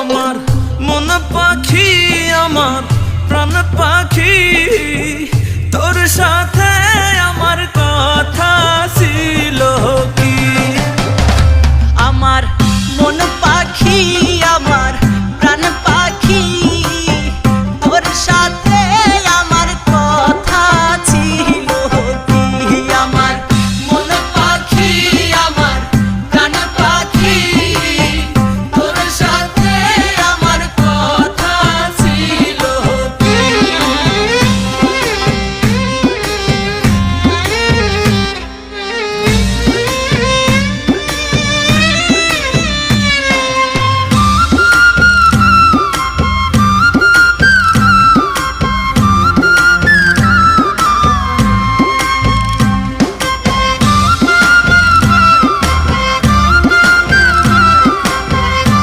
আমার মন পাখি, আমার প্রাণ পাখি, তোর সাথে আমার কথা ছিল কি? আমার মন পাখি, আমার